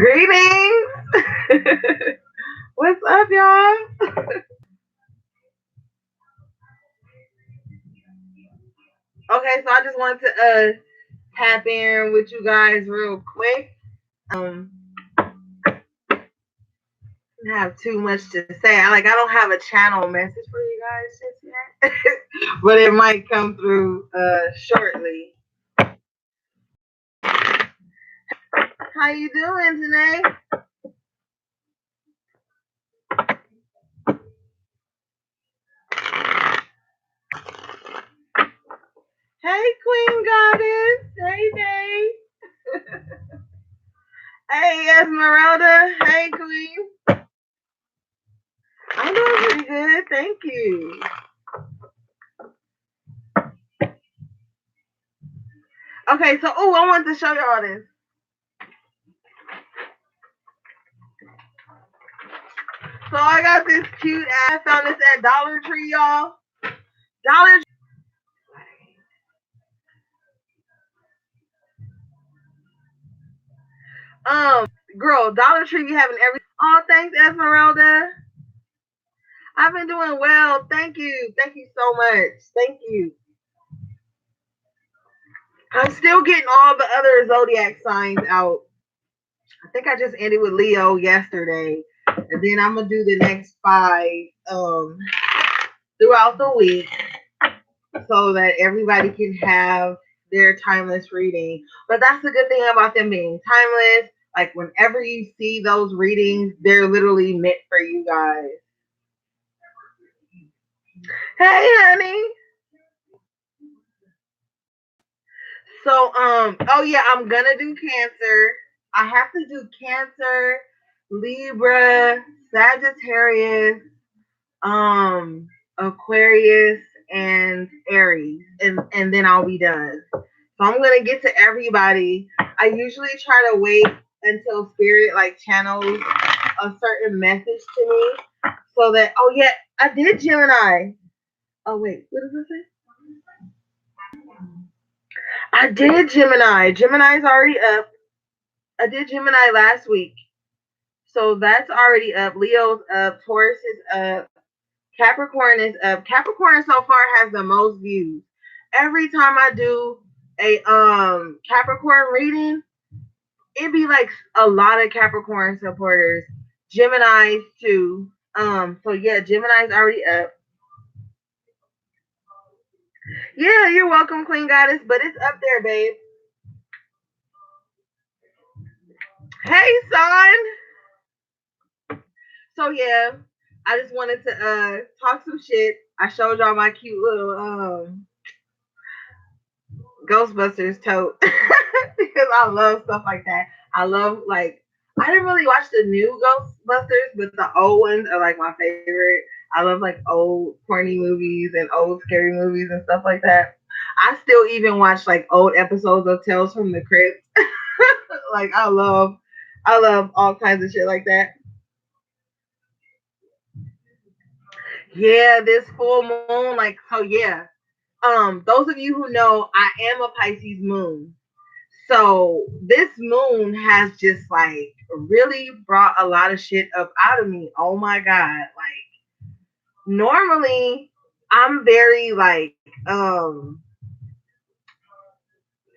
Greetings. What's up, y'all? Okay, so I just wanted to tap in with you guys real quick. Have too much to say. I don't have a channel message for you guys just yet, but it might come through shortly. How you doing today? Hey, Queen Goddess. Hey, Day. Hey, Esmeralda. Hey, Queen. I'm doing pretty good. Thank you. Okay, so I wanted to show y'all this. So I got this cute ass. I found this at Dollar Tree, y'all. Dollar girl, Dollar Tree be having every. Oh, thanks, Esmeralda. I've been doing well. Thank you. Thank you so much. Thank you. I'm still getting all the other zodiac signs out. I think I just ended with Leo yesterday, and then I'm gonna do the next 5 throughout the week, so that everybody can have their timeless reading. But that's the good thing about them being timeless. Like whenever you see those readings, they're literally meant for you guys. Hey, honey. So, oh yeah, I'm gonna do Cancer. I have to do Cancer, Libra, Sagittarius, Aquarius, and Aries, and then I'll be done. So I'm gonna get to everybody. I usually try to wait until Spirit channels a certain message to me, so that I did Gemini. Oh wait, what does it say? I did Gemini. Gemini's already up. I did Gemini last week. So that's already up. Leo's up. Taurus is up. Capricorn is up. Capricorn so far has the most views. Every time I do a Capricorn reading, it'd be like a lot of Capricorn supporters. Gemini's too. So yeah, Gemini's already up. Yeah, you're welcome, Queen Goddess, but it's up there, babe. Hey, son. So yeah, I just wanted to talk some shit. I showed y'all my cute little Ghostbusters tote because I love stuff like that. I love I didn't really watch the new Ghostbusters, but the old ones are like my favorite. I love old corny movies and old scary movies and stuff like that. I still even watch old episodes of Tales from the Crypt. I love all kinds of shit like that. Yeah, this full moon, yeah. Those of you who know, I am a Pisces moon. So this moon has just really brought a lot of shit up out of me. Oh my god. Normally I'm very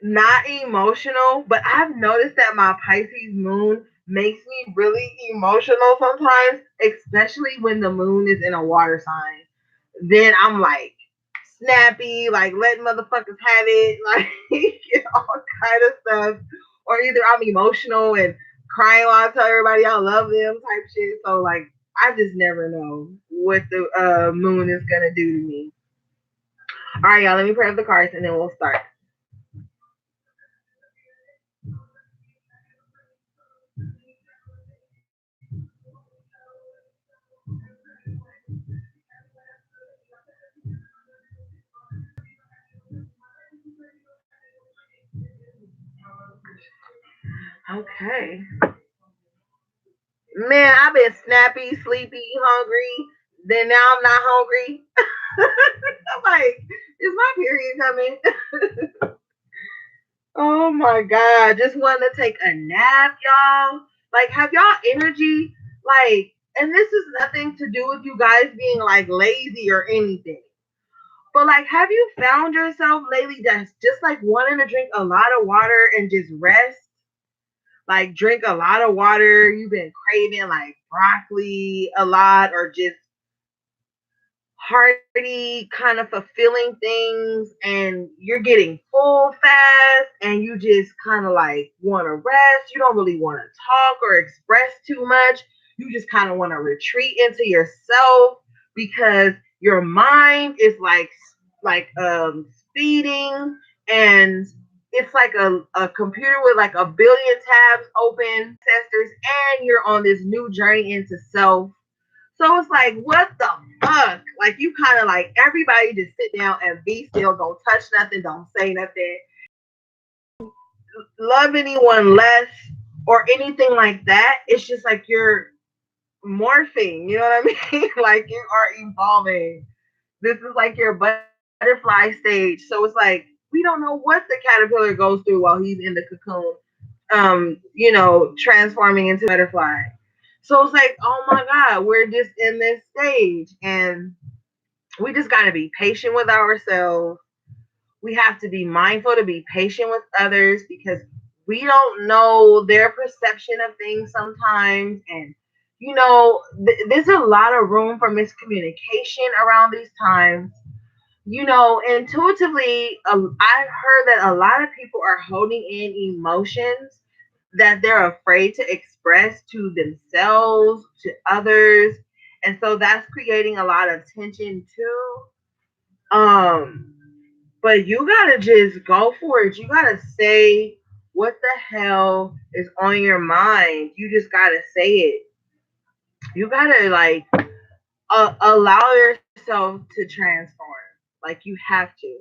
not emotional, but I've noticed that my Pisces moon makes me really emotional sometimes, especially when the moon is in a water sign. Then I'm snappy, letting motherfuckers have it, all kind of stuff. Or either I'm emotional and crying while I tell everybody I love them type shit. So I just never know what the moon is gonna do to me. All right, y'all. Let me pray up the cards and then we'll start. Okay. Man, I've been snappy, sleepy, hungry. Then now I'm not hungry. I'm is my period coming? Oh my god. Just wanted to take a nap, y'all. Like, have y'all energy, like, and this is nothing to do with you guys being like lazy or anything. But like, have you found yourself lately that's just like wanting to drink a lot of water and just rest? Like, drink a lot of water. You've been craving like broccoli a lot, or just hearty, kind of fulfilling things, and you're getting full fast, and you just kind of like want to rest. You don't really want to talk or express too much. You just kind of want to retreat into yourself because your mind is speeding, and it's like a computer with like a billion tabs open, ancestors, and you're on this new journey into self. So it's like, what the fuck? Like, you kind of like, everybody just sit down and be still. Don't touch nothing. Don't say nothing. Love anyone less or anything like that. It's just like you're morphing. You know what I mean? Like, you are evolving. This is like your butterfly stage. So it's like, we don't know what the caterpillar goes through while he's in the cocoon, transforming into butterfly. So it's like, oh my God, we're just in this stage, and we just got to be patient with ourselves. We have to be mindful to be patient with others because we don't know their perception of things sometimes. And, there's a lot of room for miscommunication around these times. Intuitively, I've heard that a lot of people are holding in emotions that they're afraid to express to themselves, to others. And so that's creating a lot of tension too. But you gotta just go for it. You gotta say what the hell is on your mind. You just gotta say it. You gotta like allow yourself to transform. Like, you have to.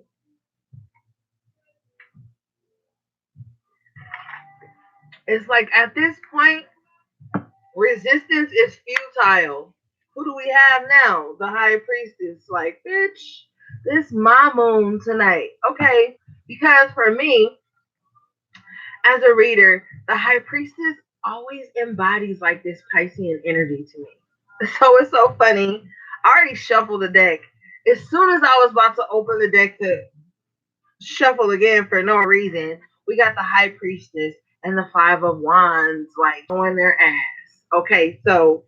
It's like at this point, resistance is futile. Who do we have now? The high priestess. Like, bitch, this my moon tonight. Okay. Because for me, as a reader, the high priestess always embodies like this Piscean energy to me. So it's so funny. I already shuffled the deck. As soon as I was about to open the deck to shuffle again for no reason, we got the high priestess and the five of wands like showing their ass. Okay, so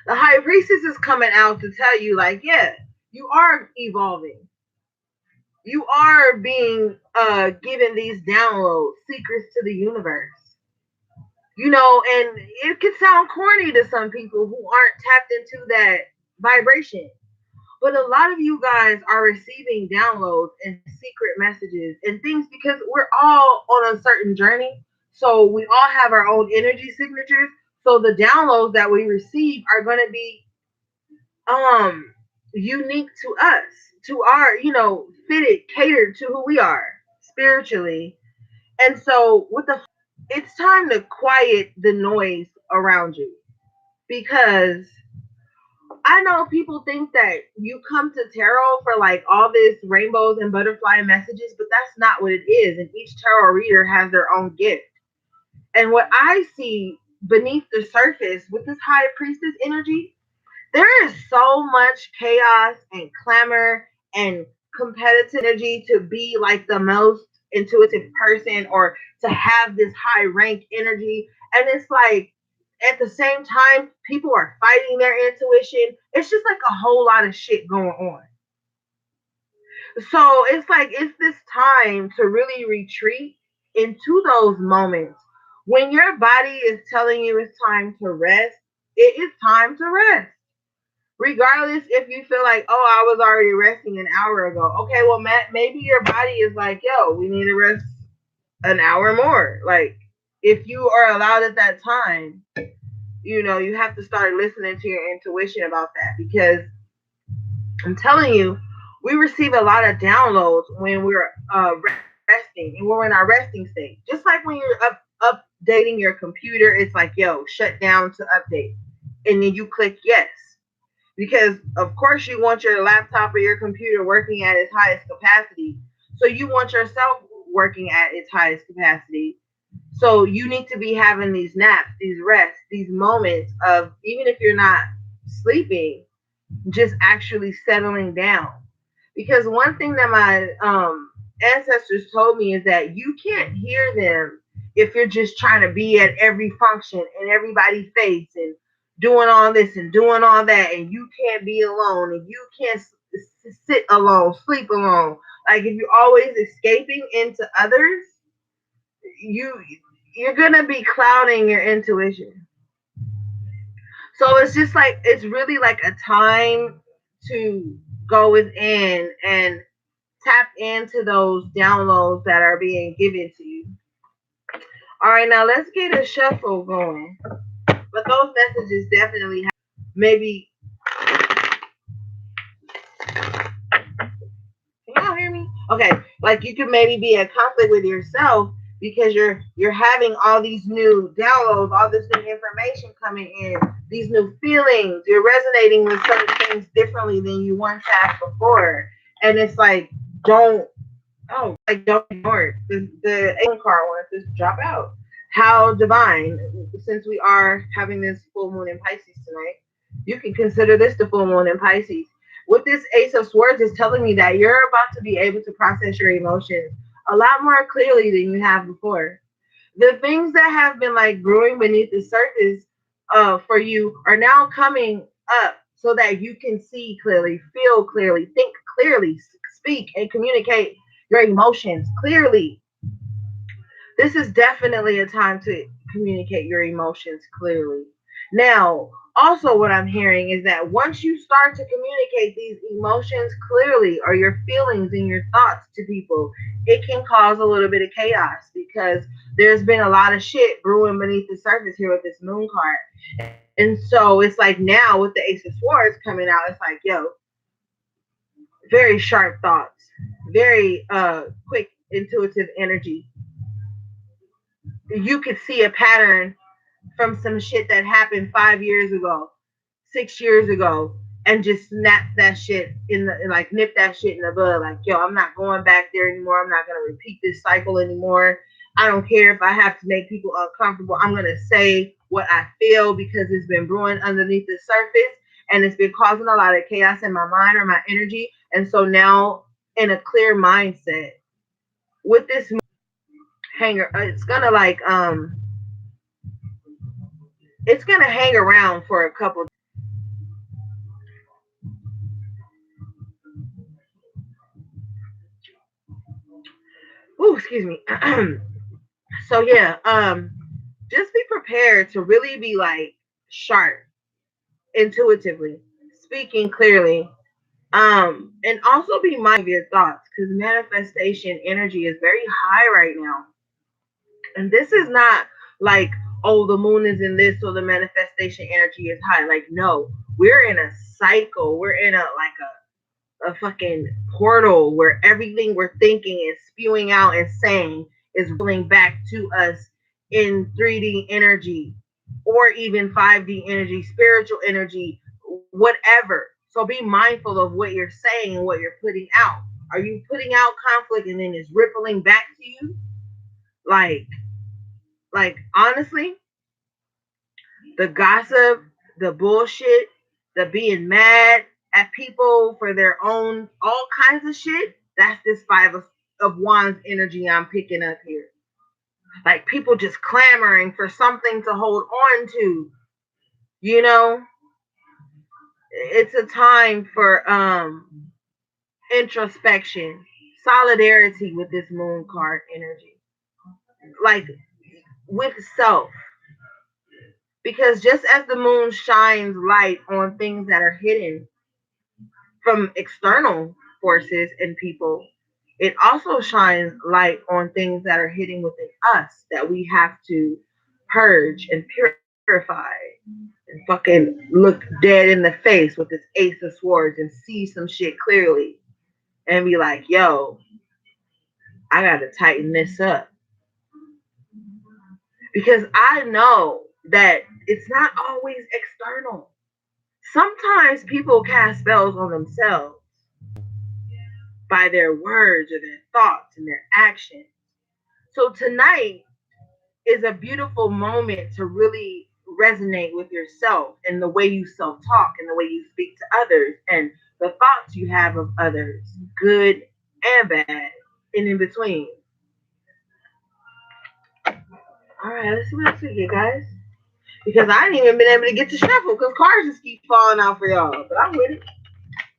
the high priestess is coming out to tell you, like, yeah, you are evolving. You are being given these downloads, secrets to the universe. And it could sound corny to some people who aren't tapped into that vibration. But a lot of you guys are receiving downloads and secret messages and things because we're all on a certain journey. So we all have our own energy signatures. So the downloads that we receive are going to be um unique to us, to our, fitted, catered to who we are spiritually. And so it's time to quiet the noise around you, because I know people think that you come to tarot for like all this rainbows and butterfly messages, but that's not what it is. And each tarot reader has their own gift. And what I see beneath the surface with this high priestess energy, there is so much chaos and clamor and competitive energy to be like the most intuitive person, or to have this high rank energy. And it's like, at the same time, people are fighting their intuition. It's just like a whole lot of shit going on. So it's like, it's this time to really retreat into those moments. When your body is telling you it's time to rest, it is time to rest. Regardless if you feel like, oh, I was already resting an hour ago. Okay, well, Matt, maybe your body is like, yo, we need to rest an hour more. Like, if you are allowed at that time, you have to start listening to your intuition about that, because I'm telling you, we receive a lot of downloads when we're resting and we're in our resting state. Just like when you're updating your computer, it's like, yo, shut down to update. And then you click yes. Because, of course, you want your laptop or your computer working at its highest capacity. So you want yourself working at its highest capacity. So you need to be having these naps, these rests, these moments of, even if you're not sleeping, just actually settling down. Because one thing that my ancestors told me is that you can't hear them if you're just trying to be at every function in everybody's face and doing all this and doing all that, and you can't be alone and you can't sit alone, sleep alone. Like if you're always escaping into others, you you're gonna be clouding your intuition. So it's just like it's really like a time to go within and tap into those downloads that are being given to you. All right, now let's get a shuffle going. But those messages definitely have maybe. Can y'all hear me? Okay, like you could maybe be in conflict with yourself because you're having all these new downloads, all this new information coming in, these new feelings. You're resonating with certain things differently than you once have before, and it's like don't don't ignore it. The Aiden card wants to drop out. How divine, since we are having this full moon in Pisces tonight, you can consider this the full moon in Pisces. With this Ace of Swords is telling me that you're about to be able to process your emotions a lot more clearly than you have before. The things that have been like brewing beneath the surface for you are now coming up so that you can see clearly, feel clearly, think clearly, speak and communicate your emotions clearly. This is definitely a time to communicate your emotions clearly. Now, also, what I'm hearing is that once you start to communicate these emotions clearly or your feelings and your thoughts to people, it can cause a little bit of chaos because there's been a lot of shit brewing beneath the surface here with this moon card. And so it's like now with the Ace of Swords coming out, it's like, yo, very sharp thoughts, very quick, intuitive energy. You could see a pattern from some shit that happened 5 years ago, 6 years ago, and just snap that shit in the like nip that shit in the bud. Like, yo, I'm not going back there anymore. I'm not gonna repeat this cycle anymore. I don't care if I have to make people uncomfortable. I'm gonna say what I feel because it's been brewing underneath the surface and it's been causing a lot of chaos in my mind or my energy. And so now in a clear mindset with this hanger, it's gonna hang around for a couple. Ooh, excuse me. So yeah, just be prepared to really be like sharp, intuitively, speaking clearly. And also be mindful of your thoughts because manifestation energy is very high right now. And this is not like, oh, the moon is in this, so the manifestation energy is high. Like, no, we're in a cycle. We're in a fucking portal where everything we're thinking and spewing out and saying is rolling back to us in 3D energy or even 5D energy, spiritual energy, whatever. So be mindful of what you're saying and what you're putting out. Are you putting out conflict and then it's rippling back to you? Like, like honestly, the gossip, the bullshit, the being mad at people for their own, all kinds of shit. That's this of wands energy I'm picking up here. Like people just clamoring for something to hold on to. You know, it's a time for introspection, solidarity with this moon card energy, like with self. Because just as the moon shines light on things that are hidden from external forces and people, it also shines light on things that are hidden within us that we have to purge and purify and fucking look dead in the face with this Ace of Swords and see some shit clearly and be like, yo, I gotta tighten this up. Because I know that it's not always external. Sometimes people cast spells on themselves by their words or their thoughts and their actions. So tonight, is a beautiful moment to really resonate with yourself and the way you self talk and the way you speak to others and the thoughts you have of others, good and bad, and in between. All right, let's see what else we get, guys. Because I ain't even been able to get to shuffle because cards just keep falling out for y'all. But I'm with it.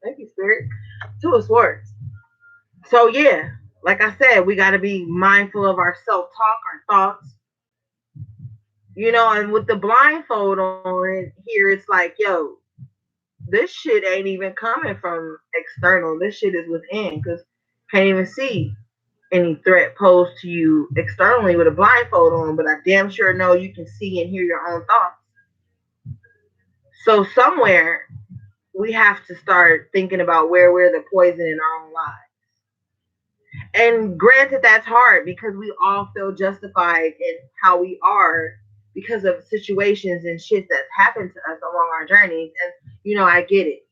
Thank you, Spirit. Two of Swords. So yeah, like I said, we got to be mindful of our self talk, our thoughts, and with the blindfold on it here, it's like, yo, this shit ain't even coming from external. This shit is within because can't even see any threat posed to you externally with a blindfold on, but I damn sure know you can see and hear your own thoughts. So somewhere we have to start thinking about where we're the poison in our own lives. And granted, that's hard because we all feel justified in how we are because of situations and shit that's happened to us along our journeys. And, I get it.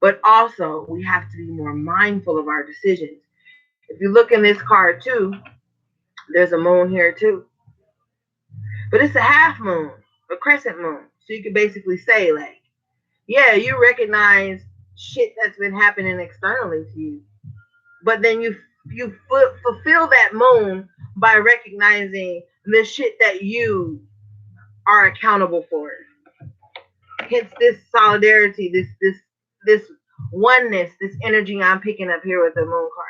But also, we have to be more mindful of our decisions. If you look in this card too, there's a moon here too. But it's a half moon, a crescent moon. So you can basically say, like, yeah, you recognize shit that's been happening externally to you. But then you fulfill that moon by recognizing the shit that you are accountable for. Hence this solidarity, this oneness, this energy I'm picking up here with the moon card.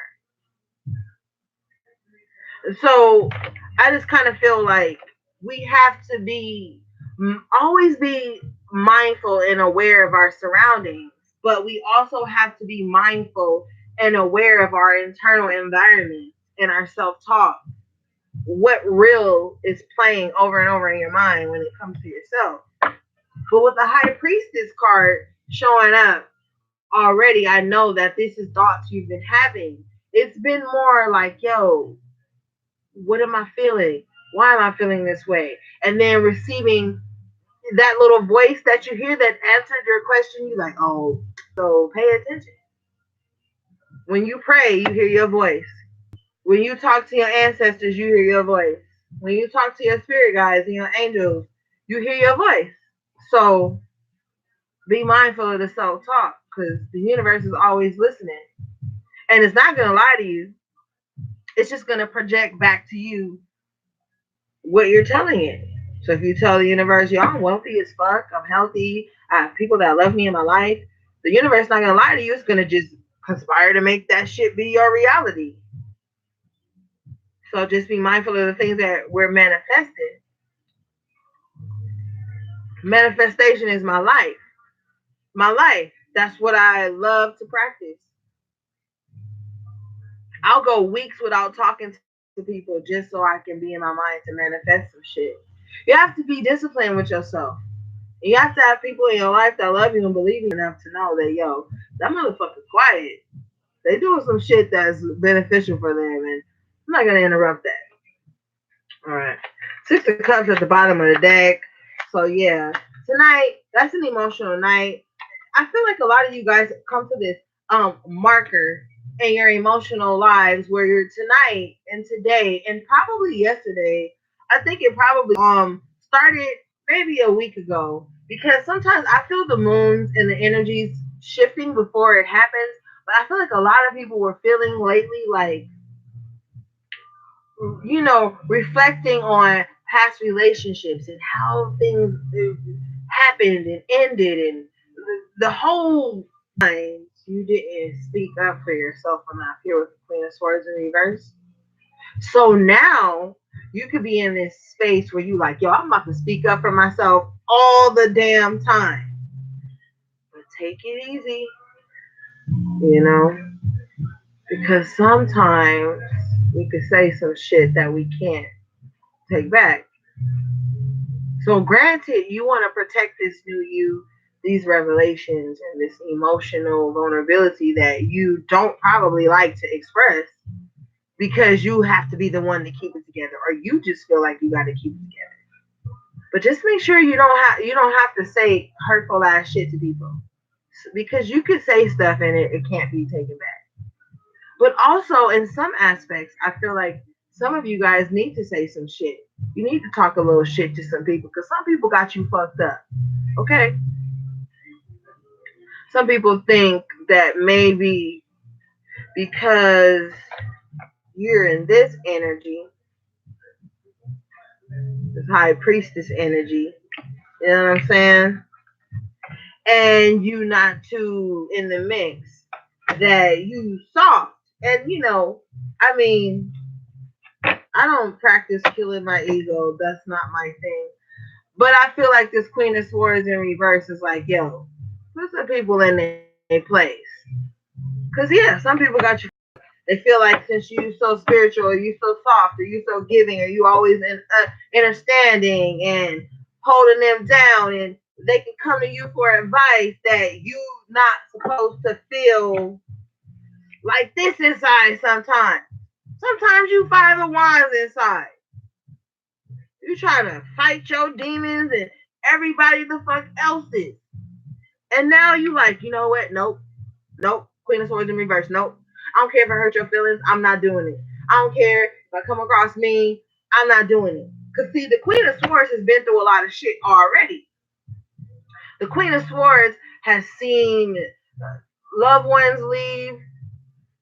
So I just kind of feel like we have to be always be mindful and aware of our surroundings, but we also have to be mindful and aware of our internal environment and our self-talk. What real is playing over and over in your mind when it comes to yourself. But with the High Priestess card showing up already, I know that this is thoughts you've been having. It's been more like, yo, what am I feeling? Why am I feeling this way? And then receiving that little voice that you hear that answered your question, you like, oh, so pay attention. When you pray, you hear your voice. When you talk to your ancestors, you hear your voice. When you talk to your spirit guides and your angels, you hear your voice. So be mindful of the self talk because the universe is always listening. And it's not going to lie to you, it's just going to project back to you what you're telling it. So if you tell the universe, yo, I'm wealthy as fuck, I'm healthy, I have people that love me in my life, the universe not going to lie to you. It's going to just conspire to make that shit be your reality. So just be mindful of the things that we're manifesting. Manifestation is my life. My life. That's what I love to practice. I'll go weeks without talking to people just so I can be in my mind to manifest some shit. You have to be disciplined with yourself. You have to have people in your life that love you and believe you enough to know that, yo, that motherfucker's quiet. They doing some shit that's beneficial for them, and I'm not gonna interrupt that. All right. Six of Cups at the bottom of the deck. So yeah, tonight that's an emotional night. I feel like a lot of you guys come to this marker in your emotional lives where you're tonight and today and probably yesterday. I think it probably started maybe a week ago because sometimes I feel the moons and the energies shifting before it happens. But I feel like a lot of people were feeling lately like reflecting on past relationships and how things happened and ended and the whole time you didn't speak up for yourself enough here with the Queen of Swords in reverse. So now you could be in this space where you like, yo, I'm about to speak up for myself all the damn time. But take it easy, you know, because sometimes we could say some shit that we can't take back. So, granted, you want to protect this new you, these revelations, and this emotional vulnerability that you don't probably like to express because you have to be the one to keep it together, or you just feel like you got to keep it together. But just make sure you don't have to say hurtful ass shit to people because you could say stuff and it can't be taken back. But also, in some aspects, I feel like some of you guys need to say some shit. You need to talk a little shit to some people because some people got you fucked up. Okay? Some people think that maybe because you're in this energy, this high priestess energy, you know what I'm saying? And you not too in the mix, that you soft. And I mean, I don't practice killing my ego. That's not my thing. But I feel like this Queen of Swords in reverse is like, yo, put some people in their place. Cause yeah, some people got you. They feel like since you so spiritual, or you so soft, or you so giving, or you always understanding and holding them down, and they can come to you for advice, that you not supposed to feel like this inside. Sometimes you find the wands inside. You trying to fight your demons and everybody the fuck else is. And now you like, you know what? Nope. Nope. Queen of Swords in reverse. Nope. I don't care if I hurt your feelings. I'm not doing it. I don't care if I come across me. I'm not doing it. Because, see, the Queen of Swords has been through a lot of shit already. The Queen of Swords has seen loved ones leave.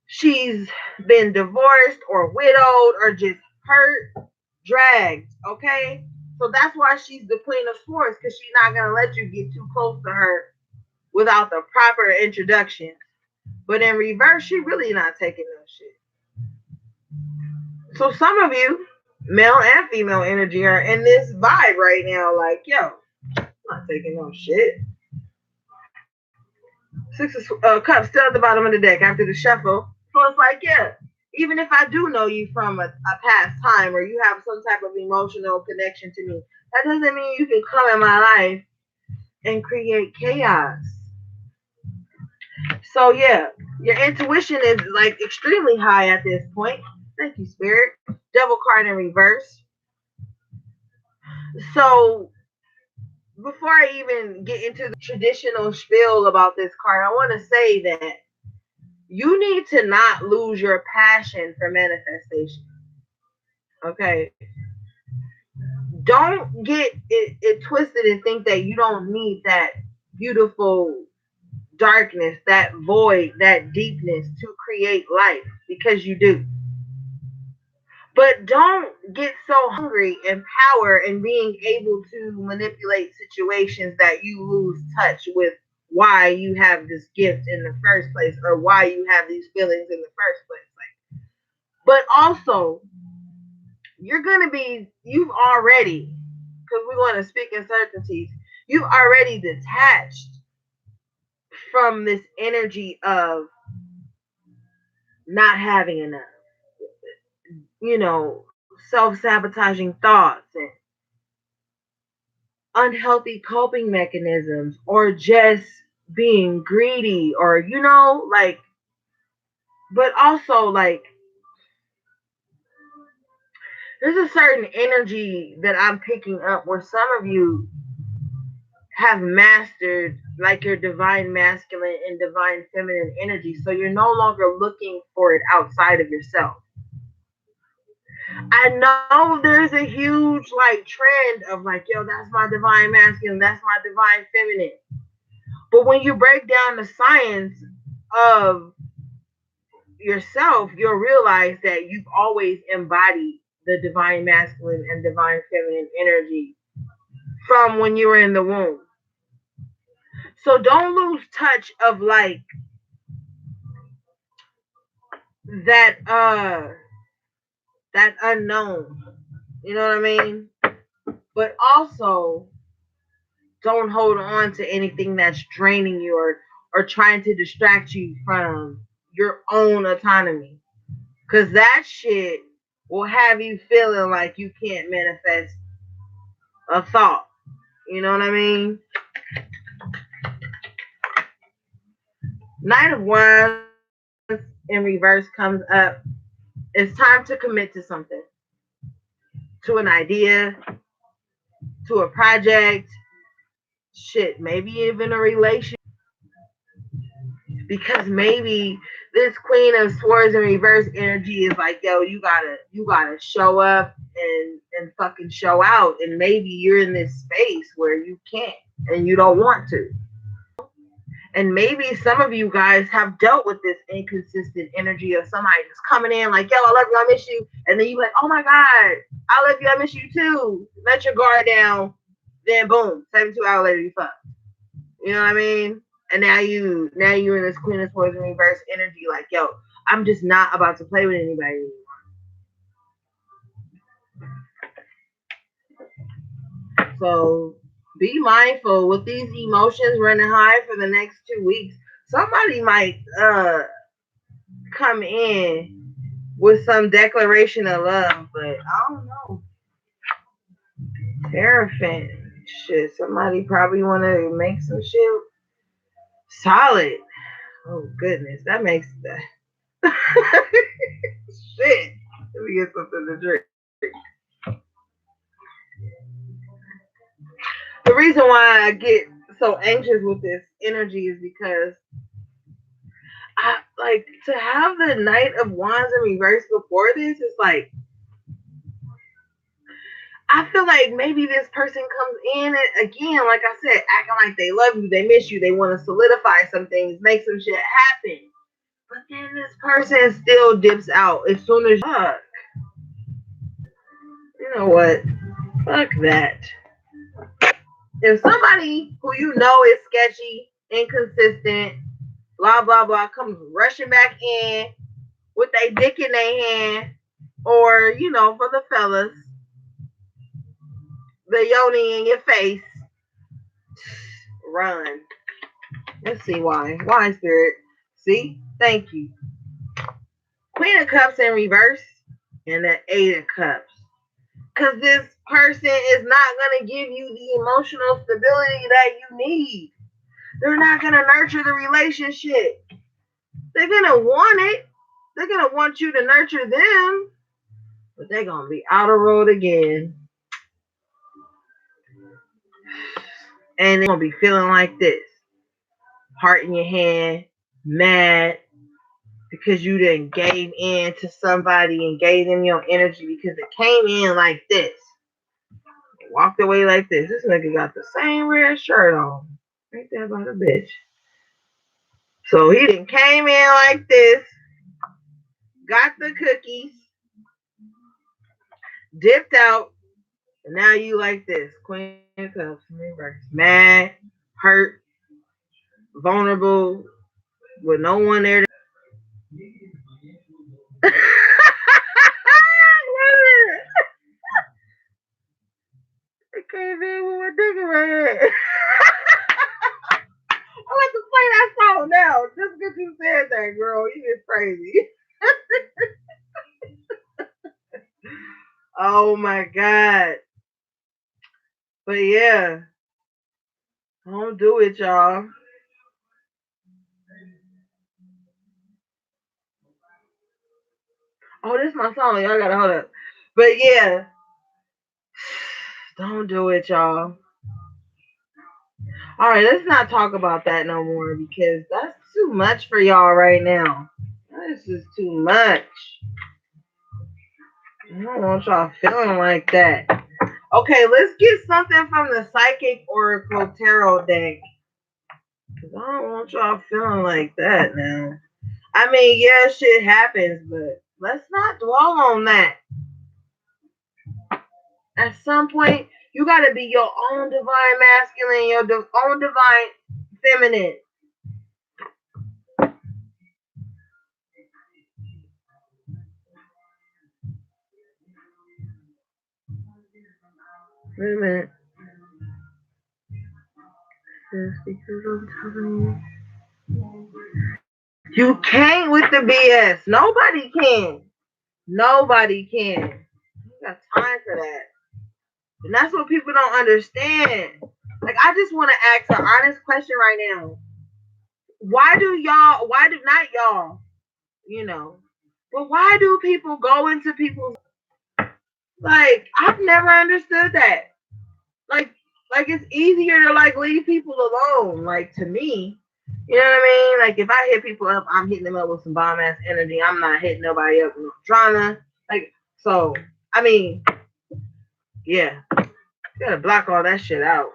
She's been divorced or widowed or just hurt, dragged, okay? So that's why she's the Queen of Swords, because she's not going to let you get too close to her without the proper introduction. But in reverse, she really not taking no shit. So some of you, male and female energy, are in this vibe right now, like, yo, I'm not taking no shit. Six of Cups still at the bottom of the deck after the shuffle. So it's like, yeah, even if I do know you from a past time, or you have some type of emotional connection to me, that doesn't mean you can come in my life and create chaos. So yeah, your intuition is like extremely high at this point. Thank you, Spirit. Devil card in reverse. So before I even get into the traditional spiel about this card, I want to say that you need to not lose your passion for manifestation. Okay. Don't get it twisted and think that you don't need that beautiful darkness, that void, that deepness to create life, because you do. But don't get so hungry in power and being able to manipulate situations that you lose touch with why you have this gift in the first place, or why you have these feelings in the first place. Like, but also, you've already, because we want to speak in certainties, you've already detached from this energy of not having enough, self-sabotaging thoughts and unhealthy coping mechanisms, or just being greedy, or like, but also like there's a certain energy that I'm picking up where some of you have mastered like your divine masculine and divine feminine energy, so you're no longer looking for it outside of yourself. I know there's a huge like trend of like, yo, that's my divine masculine, that's my divine feminine. But when you break down the science of yourself, you'll realize that you've always embodied the divine masculine and divine feminine energy from when you were in the womb. So don't lose touch of like that that unknown. You know what I mean? But also don't hold on to anything that's draining you, or trying to distract you from your own autonomy. Cause that shit will have you feeling like you can't manifest a thought. You know what I mean? Knight of Wands in reverse comes up. It's time to commit to something. To an idea, to a project, shit, maybe even a relationship. because maybe this Queen of Swords in reverse energy is like, yo, you gotta show up and fucking show out, and maybe you're in this space where you can't and you don't want to. And maybe some of you guys have dealt with this inconsistent energy of somebody just coming in like, yo, I love you, I miss you. And then you like, oh my God, I love you, I miss you too. Let your guard down. Then boom, 72 hours later, you fuck. You know what I mean? And now you in this Queen of Swords in reverse energy, like, yo, I'm just not about to play with anybody anymore. So be mindful with these emotions running high for the next 2 weeks. Somebody might come in with some declaration of love, but I don't know. Terrifying shit. Somebody probably want to make some shit solid. Oh goodness, that makes the shit. Let me get something to drink. The reason why I get so anxious with this energy is because I like to have the Knight of Wands in reverse before this. It's like I feel like maybe this person comes in and again, like I said, acting like they love you, they miss you, they want to solidify some things, make some shit happen. But then this person still dips out as soon as you know what? Fuck that. If somebody who you know is sketchy, inconsistent, blah blah blah, comes rushing back in with a dick in their hand, or for the fellas, the yoni in your face, run. Let's see why. Why, Spirit? See? Thank you. Queen of Cups in reverse and the Eight of Cups. Because this person is not going to give you the emotional stability that you need. They're not going to nurture the relationship. They're going to want it. They're going to want you to nurture them. But they're going to be out of road again. And they're going to be feeling like this. Heart in your hand, mad, because you didn't gave in to somebody and gave them your energy because it came in like this. It walked away like this. This nigga got the same red shirt on. Ain't that about a bitch? So he didn't came in like this, got the cookies, dipped out, and now you like this. Queen of Cups in reverse. Mad, hurt, vulnerable, with no one there to it came in with my dick in my head. I want to play that song now. Just because you said that, girl. You is crazy. Oh my God. But yeah. Don't do it, y'all. Oh, this is my song. Y'all gotta hold up. But yeah. Don't do it, y'all. Alright, let's not talk about that no more because that's too much for y'all right now. That's just too much. I don't want y'all feeling like that. Okay, let's get something from the Psychic Oracle Tarot deck. Cause I don't want y'all feeling like that now. I mean, yeah, shit happens, but let's not dwell on that. At some point, you gotta be your own divine masculine, your own divine feminine. Wait a minute. Just because I'm telling you. You can't with the BS. Nobody can. Nobody can. You got time for that. And that's what people don't understand. Like, I just want to ask an honest question right now. Why do not y'all, but why do people go into people's, like, I've never understood that. Like, like it's easier to, like, leave people alone, like, to me. You know what I mean? Like if I hit people up, I'm hitting them up with some bomb ass energy. I'm not hitting nobody up with no drama. Like so, I mean, yeah, you gotta block all that shit out.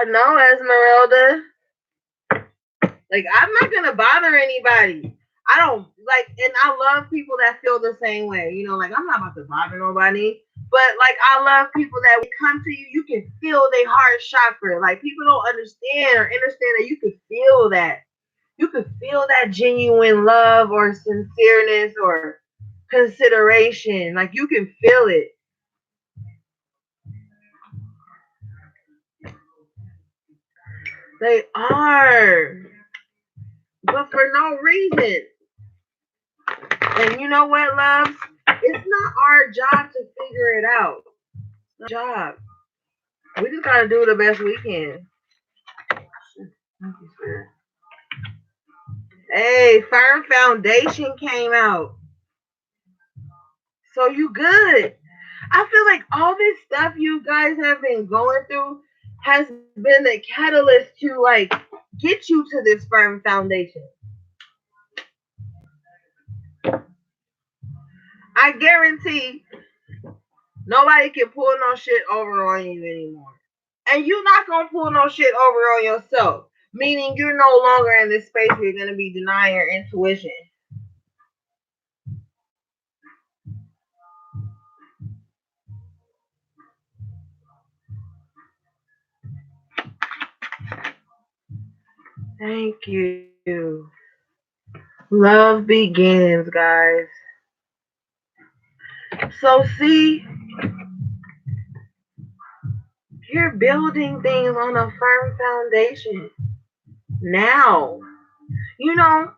I know, Esmeralda. Like I'm not gonna bother anybody. I don't like, and I love people that feel the same way. You know, like I'm not about to bother nobody, but like I love people that when come to you, you can feel their heart chakra. Like people don't understand or understand that you can feel that. You can feel that genuine love or sincereness or consideration. Like you can feel it. They are, but for no reason. And you know what, loves? It's not our job to figure it out. It's not our job. We just gotta do the best we can. Thank you, sir. Hey, Firm Foundation came out. So you good. I feel like all this stuff you guys have been going through has been the catalyst to like get you to this firm foundation. I guarantee nobody can pull no shit over on you anymore. And you're not gonna pull no shit over on yourself. Meaning you're no longer in this space where you're gonna be denying your intuition. Thank you. Love begins, guys. So see, you're building things on a firm foundation. Now, you know,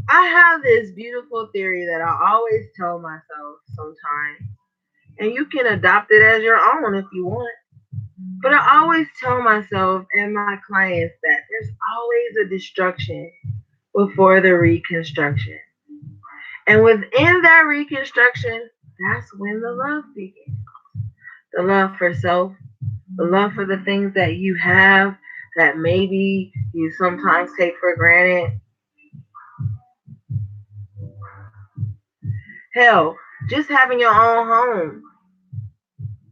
I have this beautiful theory that I always tell myself sometimes, and you can adopt it as your own if you want. But I always tell myself and my clients that there's always a destruction before the reconstruction. And within that reconstruction, that's when the love begins. The love for self, the love for the things that you have that maybe you sometimes take for granted. Hell, just having your own home,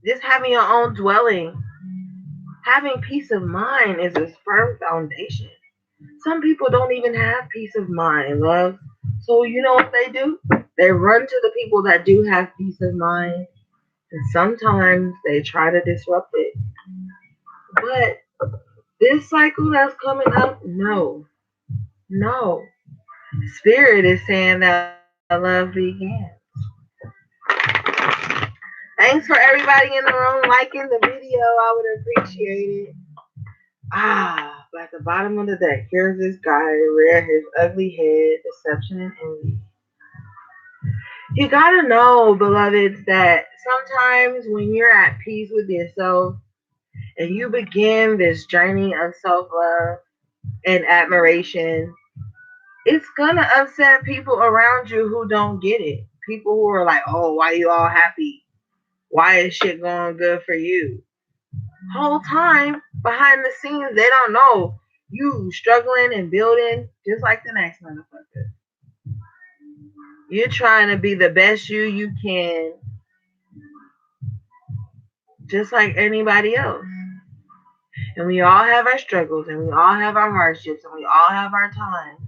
just having your own dwelling, having peace of mind is a firm foundation. Some people don't even have peace of mind, love. So you know what they do? They run to the people that do have peace of mind, and sometimes they try to disrupt it. But this cycle that's coming up, no, no. Spirit is saying that love begins. Thanks for everybody in the room liking the video. I would appreciate it. But at the bottom of the deck, here's this guy, rear his ugly head, deception and envy. You gotta know, beloveds, that sometimes when you're at peace with yourself and you begin this journey of self love and admiration, it's gonna upset people around you who don't get it. People who are like, oh, why you all happy? Why is shit going good for you? Whole time behind the scenes, they don't know you struggling and building just like the next motherfucker. You're trying to be the best you can, just like anybody else. And we all have our struggles and we all have our hardships and we all have our times.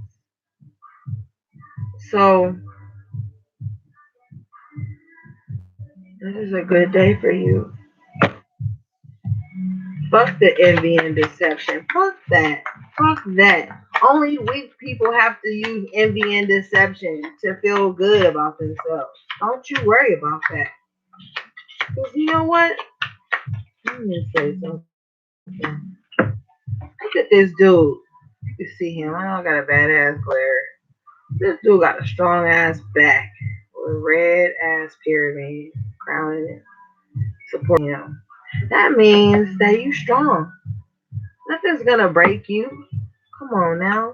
So this is a good day for you. Fuck the envy and deception. Fuck that. Fuck that. Only weak people have to use envy and deception to feel good about themselves. Don't you worry about that. Because you know what? Let me say something. Look at this dude. You can see him. I know I got a badass glare. This dude got a strong ass back with a red ass pyramid crowning it, supporting him. That means that you strong. Nothing's gonna break you. Come on now.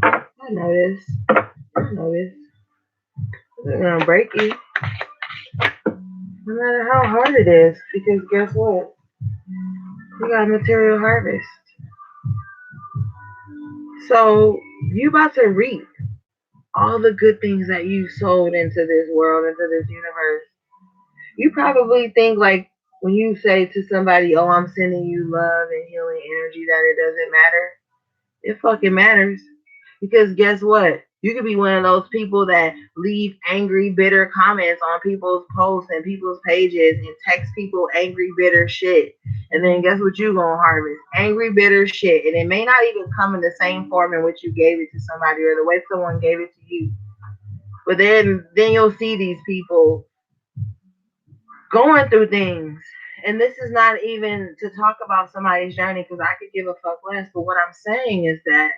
I know this. I know this. Nothing's gonna break you. No matter how hard it is. Because guess what? You got material harvest. So you about to reap all the good things that you sowed into this world, into this universe. You probably think like when you say to somebody, "Oh, I'm sending you love and healing energy," that it doesn't matter. It fucking matters. Because guess what? You could be one of those people that leave angry, bitter comments on people's posts and people's pages and text people angry, bitter shit. And then guess what you gonna harvest? Angry, bitter shit. And it may not even come in the same form in which you gave it to somebody or the way someone gave it to you. But then you'll see these people going through things. And this is not even to talk about somebody's journey because I could give a fuck less. But what I'm saying is that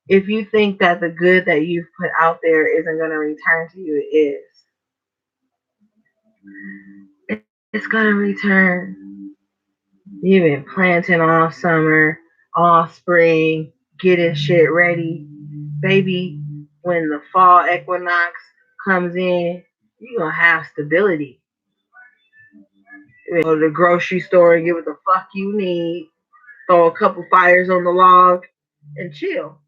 if you think that the good that you've put out there isn't going to return to you, it is. It's going to return. You've been planting all summer, all spring, getting shit ready. Baby, when the fall equinox comes in, you're going to have stability. You go to the grocery store and get what the fuck you need, throw a couple fires on the log, and chill.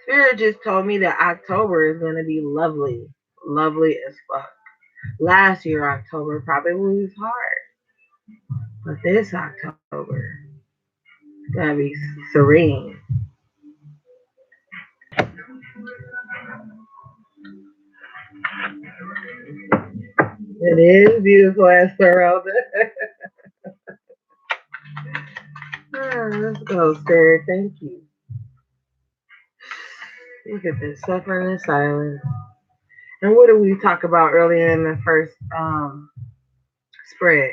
Spirit just told me that October is going to be lovely. Lovely as fuck. Last year, October probably was hard. But this October is going to be serene. It is beautiful, Esmeralda. Let's go, Spirit. Thank you. Look at this suffering and silence. And what did we talk about earlier in the first spread?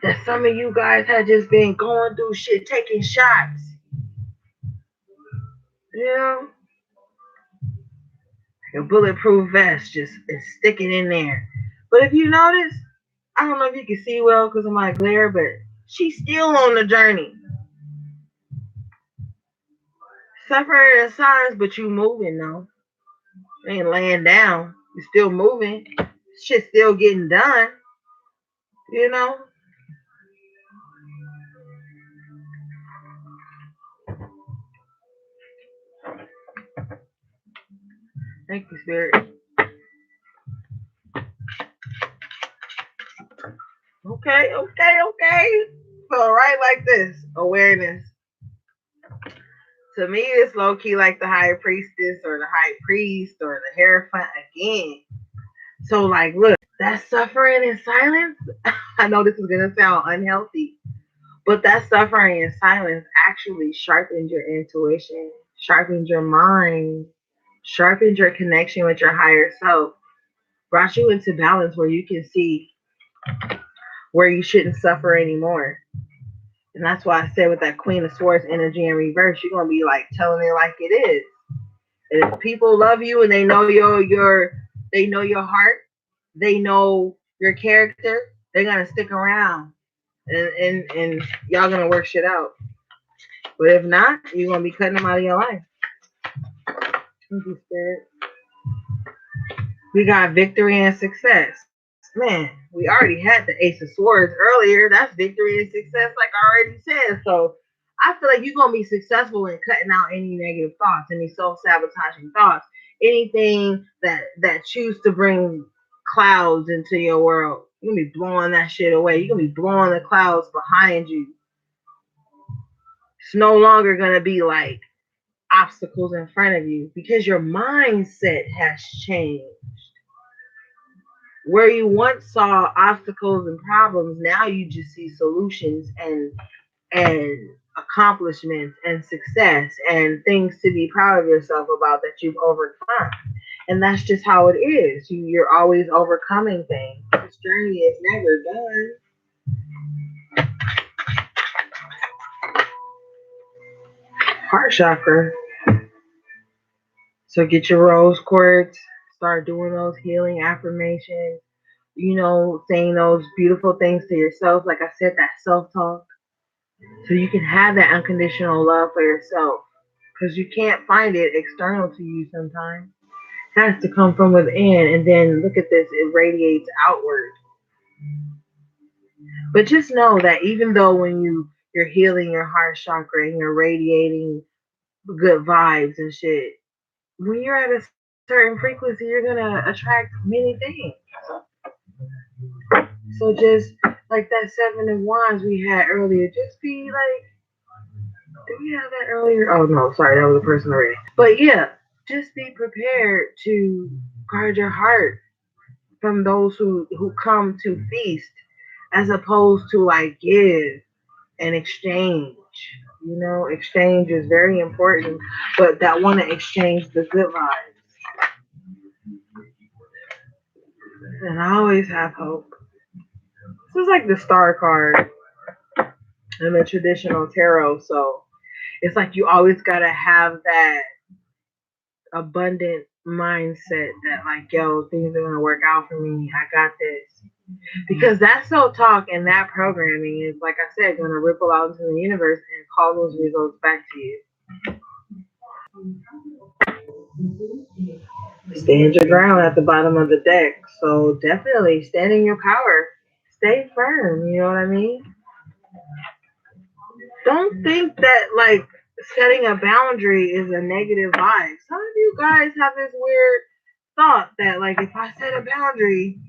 That some of you guys had just been going through shit, taking shots. You know, a bulletproof vest just is sticking in there. But if you notice, I don't know if you can see well because of my glare, but she's still on the journey. Suffering in silence, but you moving though. You ain't laying down. You still moving. Shit's still getting done. You know? Thank you, Spirit. Okay, okay, okay. So right like this. Awareness. To me, it's low key like the high priestess or the high priest or the Hierophant again. So like, look, that suffering in silence. I know this is gonna sound unhealthy, but that suffering in silence actually sharpens your intuition, sharpens your mind, sharpens your connection with your higher self, brought you into balance where you can see where you shouldn't suffer anymore. And that's why I said with that Queen of Swords energy in reverse, you're gonna be like telling it like it is. And if people love you and they know they know your heart, they know your character, they're gonna stick around and y'all gonna work shit out. But if not, you're gonna be cutting them out of your life. Thank you, Spirit. We got victory and success. Man, we already had the Ace of Swords earlier. That's victory and success, like I already said. So I feel like you're gonna be successful in cutting out any negative thoughts, any self-sabotaging thoughts, anything that choose to bring clouds into your world. You're gonna be blowing that shit away. You're gonna be blowing the clouds behind you. It's no longer gonna be like obstacles in front of you because your mindset has changed. Where you once saw obstacles and problems, now you just see solutions and accomplishments and success and things to be proud of yourself about that you've overcome. And that's just how it is. You're always overcoming things. This journey is never done. Heart chakra. So get your rose quartz. Start doing those healing affirmations. Saying those beautiful things to yourself. Like I said, that self-talk. So you can have that unconditional love for yourself. Because you can't find it external to you sometimes. It has to come from within. And then look at this, it radiates outward. But just know that even though when you're healing your heart chakra and you're radiating good vibes and shit, when you're at a certain frequency, you're gonna attract many things. So just like that seven of wands we had earlier, just be like, did we have that earlier? Oh no, sorry, that was a person already. But yeah, just be prepared to guard your heart from those who come to feast, as opposed to like give and exchange. You know, exchange is very important, but that want to exchange the good vibes. And I always have hope. This is like the star card in the traditional tarot, so it's like you always gotta have that abundant mindset that like, yo, things are gonna work out for me. I got this. Because that self talk and that programming is, like I said, gonna ripple out into the universe and call those results back to you. Stand your ground at the bottom of the deck. So definitely stand in your power. Stay firm, you know what I mean? Don't think that like setting a boundary is a negative vibe. Some of you guys have this weird thought that like if I set a boundary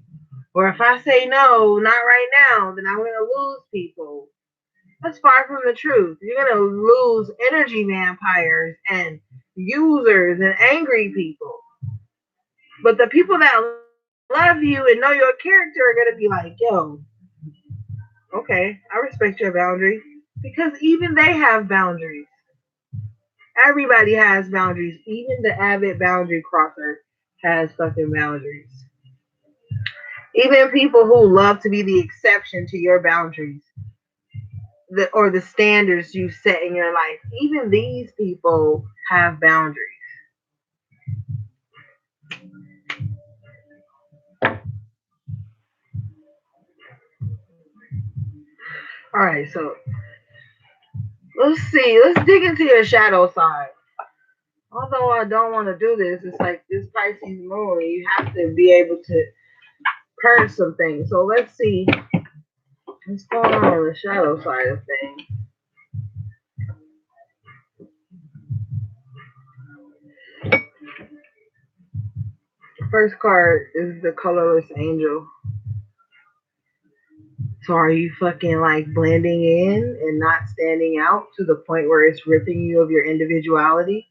or if I say no, not right now, then I'm gonna lose people. That's far from the truth. You're gonna lose energy vampires and users and angry people. But the people that love you and know your character are gonna be like, yo, okay, I respect your boundary. Because even they have boundaries. Everybody has boundaries. Even the avid boundary crosser has fucking boundaries. Even people who love to be the exception to your boundaries, or the standards you set in your life, even these people have boundaries. All right, so let's see. Let's dig into your shadow side. Although I don't want to do this, it's like this Pisces moon. You have to be able to purge some things. So let's see what's going on the shadow side of things. First card is the colorless angel. So are you fucking like blending in and not standing out to the point where it's ripping you of your individuality?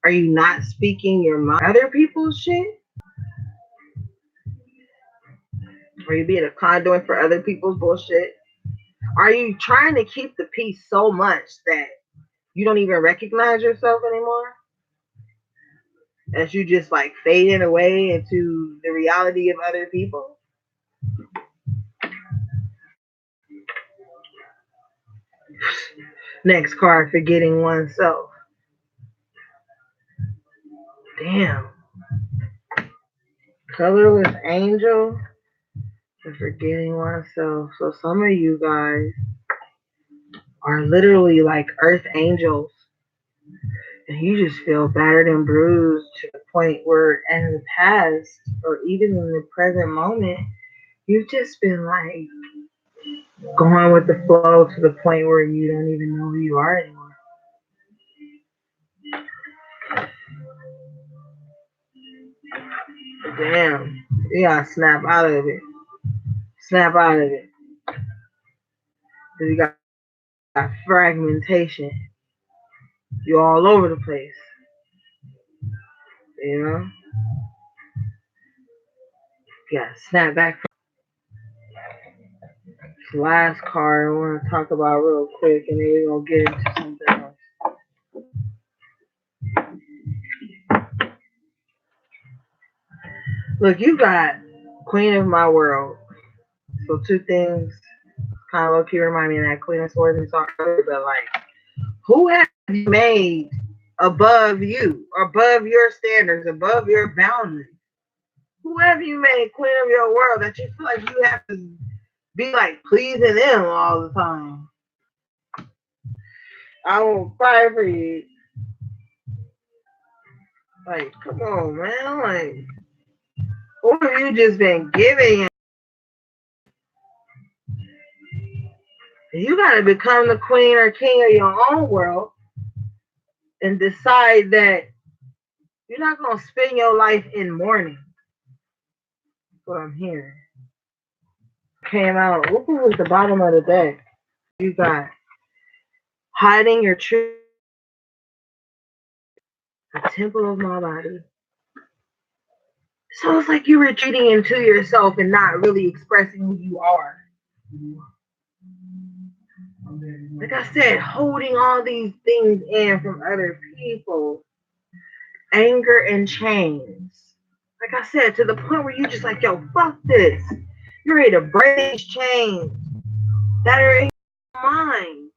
Are you not speaking your mind? Other people's shit? Are you being a conduit for other people's bullshit? Are you trying to keep the peace so much that you don't even recognize yourself anymore? As you just like fading away into the reality of other people? Next card, forgetting oneself. Damn. Colorless angel and forgetting oneself. So some of you guys are literally like earth angels. And you just feel battered and bruised to the point where in the past or even in the present moment, you've just been like going with the flow to the point where you don't even know who you are anymore. Damn. You gotta snap out of it. Snap out of it. Because you got fragmentation. You're all over the place. You know? You gotta snap back. This last card I want to talk about real quick, and then we're gonna get into something else. Look, you got Queen of My World. So two things kind of low key remind me of that Queen of Swords we talked earlier, but like, who have you made above you, above your standards, above your boundaries? Who have you made Queen of your world that you feel like you have to be like pleasing them all the time? I will cry for you. Like, come on, man. Like, what have you just been giving? You got to become the queen or king of your own world and decide that you're not going to spend your life in mourning. That's what I'm hearing. Came out. Look who's at the bottom of the deck. You got hiding your truth, the temple of my body. So it's like you're retreating into yourself and not really expressing who you are. Like I said, holding all these things in from other people. Anger and chains. Like I said, to the point where you just like, yo, fuck this. You're ready to break these chains that are in your mind.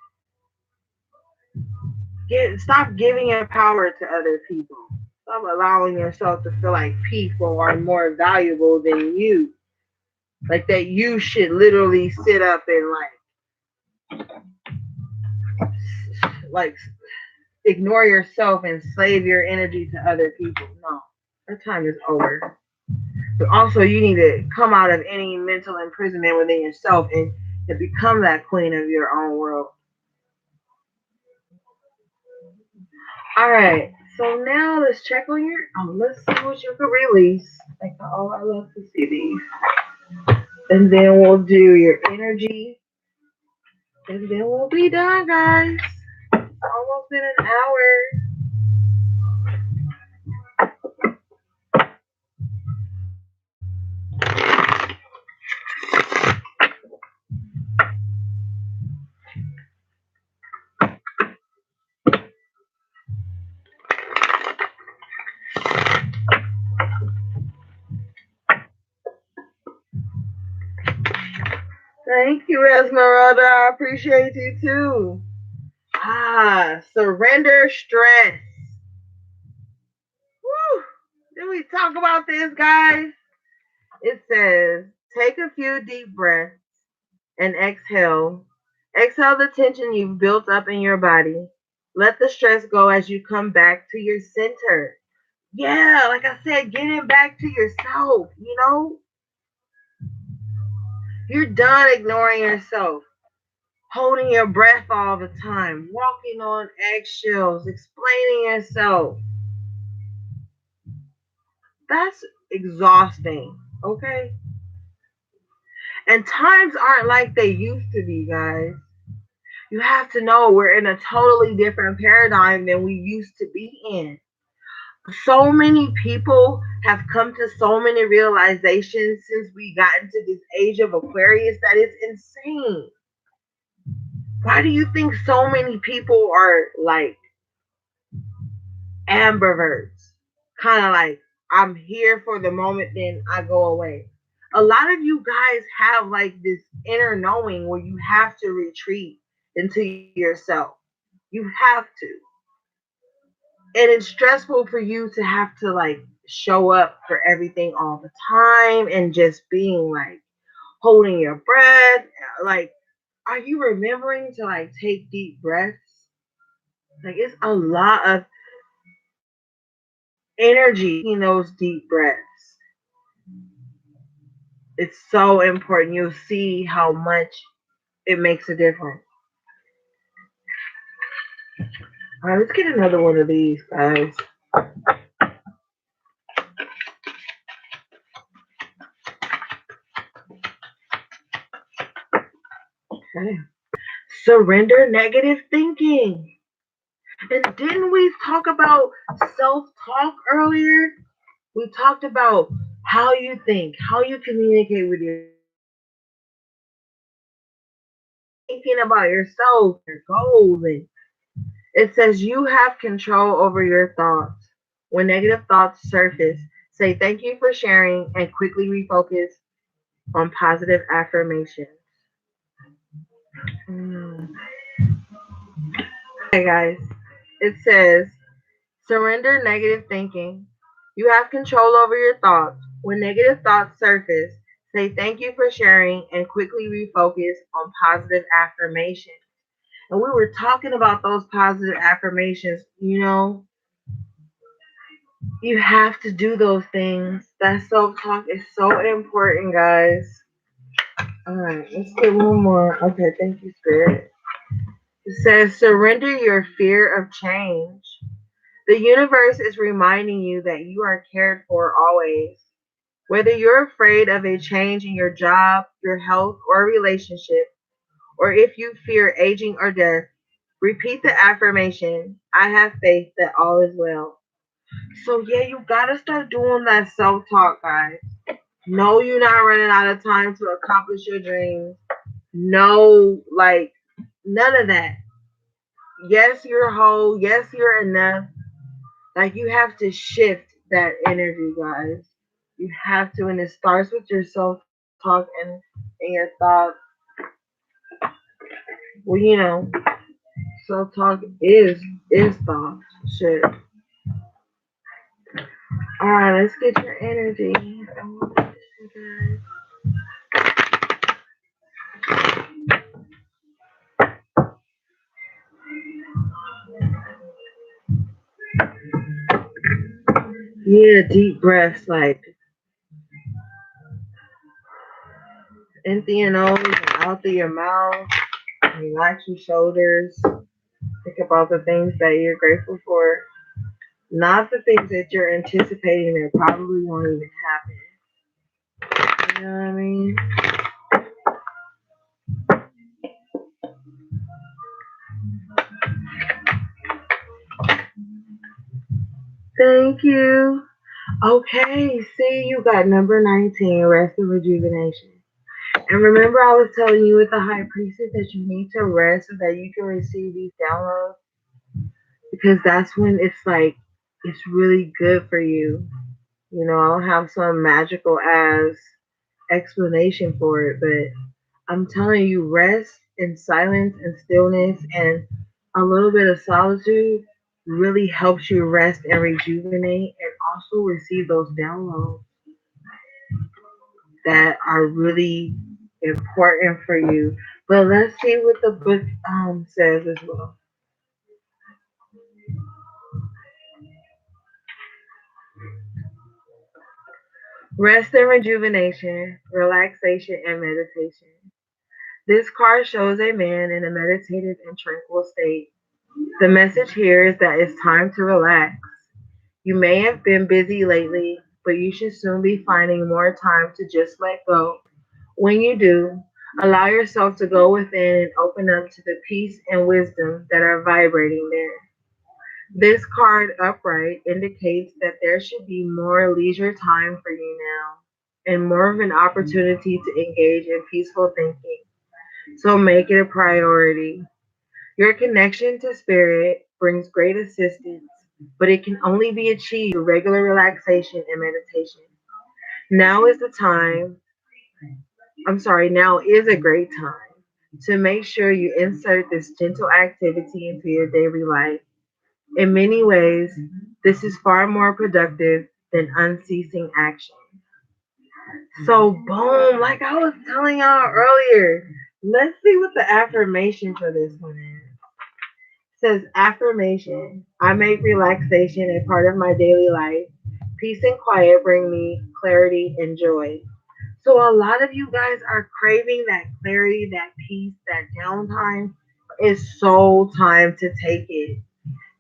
Stop giving your power to other people. Stop allowing yourself to feel like people are more valuable than you. Like that you should literally sit up and like ignore yourself and slave your energy to other people. No, that time is over. But also, you need to come out of any mental imprisonment within yourself and to become that queen of your own world. All right. So now let's check on your. Let's see what you can release. Like, oh, I love to see these. And then we'll do your energy. And then we'll be done, guys. Almost in an hour. Thank you, Esmeralda. I appreciate you too. Surrender stress. Woo! Did we talk about this, guys? It says, take a few deep breaths and exhale. Exhale the tension you've built up in your body. Let the stress go as you come back to your center. Yeah, like I said, getting back to yourself, You're done ignoring yourself, holding your breath all the time, walking on eggshells, explaining yourself. That's exhausting, okay? And times aren't like they used to be, guys. You have to know we're in a totally different paradigm than we used to be in. So many people have come to so many realizations since we got into this age of Aquarius that it's insane. Why do you think so many people are like ambiverts? Kind of like, I'm here for the moment, then I go away. A lot of you guys have like this inner knowing where you have to retreat into yourself. You have to. And it's stressful for you to have to like show up for everything all the time and just being like holding your breath. Like, are you remembering to like take deep breaths? Like, it's a lot of energy in those deep breaths. It's so important. You'll see how much it makes a difference. All right, let's get another one of these, guys. Okay. Surrender negative thinking. And didn't we talk about self talk earlier? We talked about how you think, how you communicate with your thinking about yourself, your goals. And it says you have control over your thoughts. When negative thoughts surface, say thank you for sharing and quickly refocus on positive affirmations. Mm. Okay, guys. It says surrender negative thinking. You have control over your thoughts. When negative thoughts surface, say thank you for sharing and quickly refocus on positive affirmations. And we were talking about those positive affirmations. You have to do those things. That self talk is so important, guys. All right, let's get one more. Okay, thank you, Spirit. It says, surrender your fear of change. The universe is reminding you that you are cared for always. Whether you're afraid of a change in your job, your health, or relationship, or if you fear aging or death, repeat the affirmation, I have faith that all is well. So, yeah, you gotta start doing that self talk, guys. No, you're not running out of time to accomplish your dreams. No, like, none of that. Yes, you're whole. Yes, you're enough. Like, you have to shift that energy, guys. You have to, and it starts with your self talk and your thoughts. Well, self talk is thought. Shit. All right, let's get your energy. Yeah, deep breaths, like in through your nose and out through your mouth. Relax your shoulders. Think about the things that you're grateful for, not the things that you're anticipating that probably won't even happen. You know what I mean? Thank you. Okay, see, you got number 19, rest and rejuvenation. And remember, I was telling you with the high priestess that you need to rest so that you can receive these downloads because that's when it's like, it's really good for you. I don't have some magical ass explanation for it, but I'm telling you, rest and silence and stillness and a little bit of solitude really helps you rest and rejuvenate and also receive those downloads that are really important for you. But let's see what the book says as well. Rest and rejuvenation, relaxation and meditation. This card shows a man in a meditative and tranquil state. The message here is that it's time to relax. You may have been busy lately, but you should soon be finding more time to just let go. When you do, allow yourself to go within and open up to the peace and wisdom that are vibrating there. This card upright indicates that there should be more leisure time for you now and more of an opportunity to engage in peaceful thinking. So make it a priority. Your connection to spirit brings great assistance, but it can only be achieved through regular relaxation and meditation. Now is the time, now is a great time to make sure you insert this gentle activity into your daily life. In many ways, this is far more productive than unceasing action. So, boom, like I was telling y'all earlier, let's see what the affirmation for this one is. Says affirmation. I make relaxation a part of my daily life. Peace and quiet bring me clarity and joy. So a lot of you guys are craving that clarity, that peace, that downtime. It's so time to take it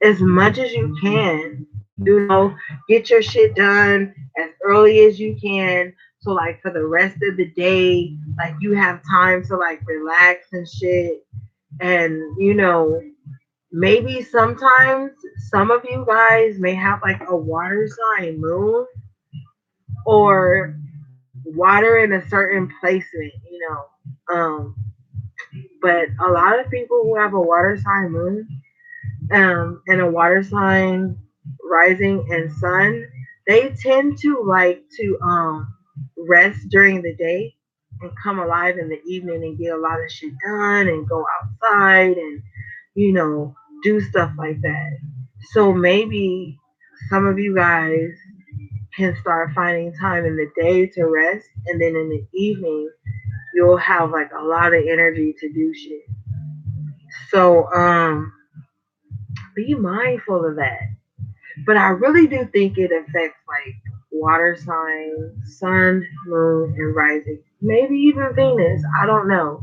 as much as you can. Get your shit done as early as you can. So like for the rest of the day, like you have time to like relax and shit. And maybe sometimes some of you guys may have like a water sign moon or water in a certain placement, but a lot of people who have a water sign moon and a water sign rising and sun, they tend to like to rest during the day and come alive in the evening and get a lot of shit done and go outside and you know do stuff like that. So maybe some of you guys can start finding time in the day to rest, and then in the evening you'll have like a lot of energy to do shit. So be mindful of that. But I really do think it affects like water sign, sun, moon, and rising. Maybe even Venus. I don't know.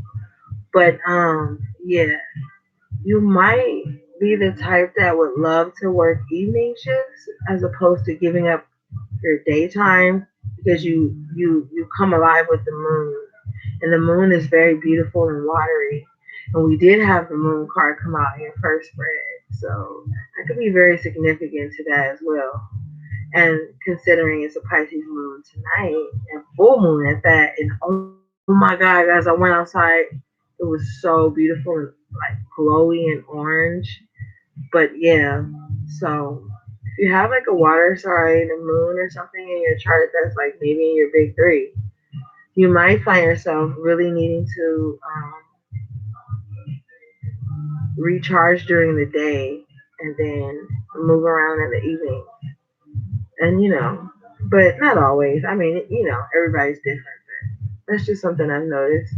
But yeah, you might be the type that would love to work evening shifts as opposed to giving up your daytime because you come alive with the moon. And the moon is very beautiful and watery. And we did have the moon card come out in first spread. So that could be very significant to that as well. And considering it's a Pisces moon tonight and full moon at that, and oh my god, guys, I went outside. It was so beautiful and like glowy and orange. But yeah, so if you have like a water sign, a moon or something in your chart that's like maybe in your big three, you might find yourself really needing to recharge during the day and then move around in the evening. And but not always. I mean, everybody's different. That's just something I've noticed.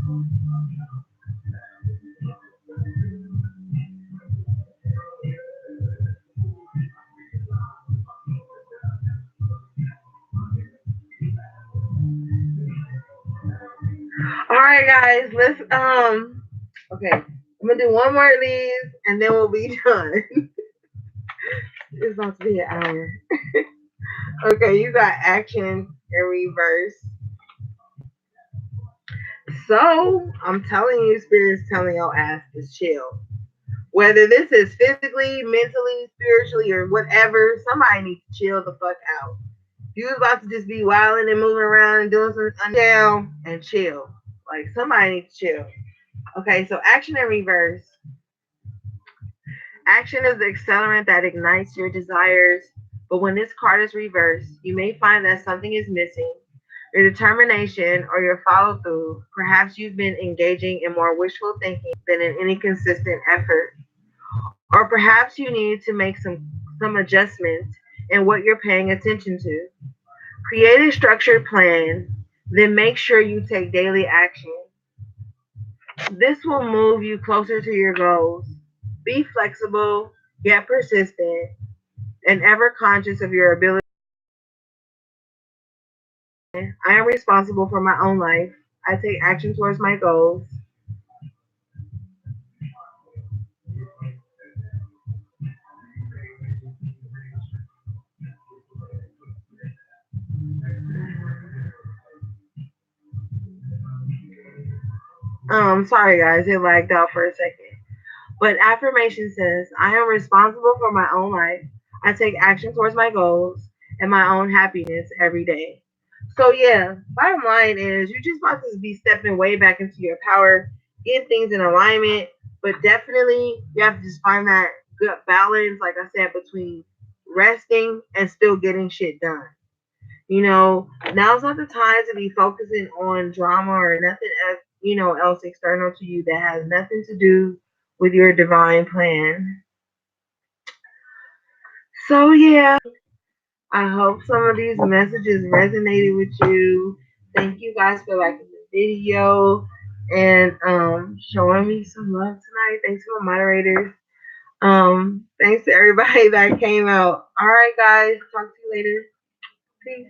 All right, guys, let's okay. I'm gonna do one more of these and then we'll be done. It's about to be an hour. Okay, you got action in reverse. So I'm telling you, spirit's telling your ass to chill. Whether this is physically, mentally, spiritually, or whatever, somebody needs to chill the fuck out. You was about to just be wilding and moving around and doing some down and chill. Like somebody needs to chill. Okay, so action in reverse. Action is the accelerant that ignites your desires, but when this card is reversed, you may find that something is missing. Your determination or your follow through. Perhaps you've been engaging in more wishful thinking than in any consistent effort. Or perhaps you need to make some adjustments in what you're paying attention to. Create a structured plan, then make sure you take daily action. This will move you closer to your goals. Be flexible, yet persistent, and ever conscious of your ability. I am responsible for my own life. I take action towards my goals. Sorry guys, it lagged out for a second. But affirmation says, I am responsible for my own life. I take action towards my goals and my own happiness every day. So yeah, bottom line is you're just about to be stepping way back into your power, get things in alignment, but definitely you have to just find that good balance, like I said, between resting and still getting shit done. Now's not the time to be focusing on drama or nothing else, else external to you that has nothing to do with your divine plan. So yeah, I hope some of these messages resonated with you. Thank you guys for liking the video and showing me some love tonight. Thanks to my moderators. Thanks to everybody that came out. All right, guys. Talk to you later. Peace.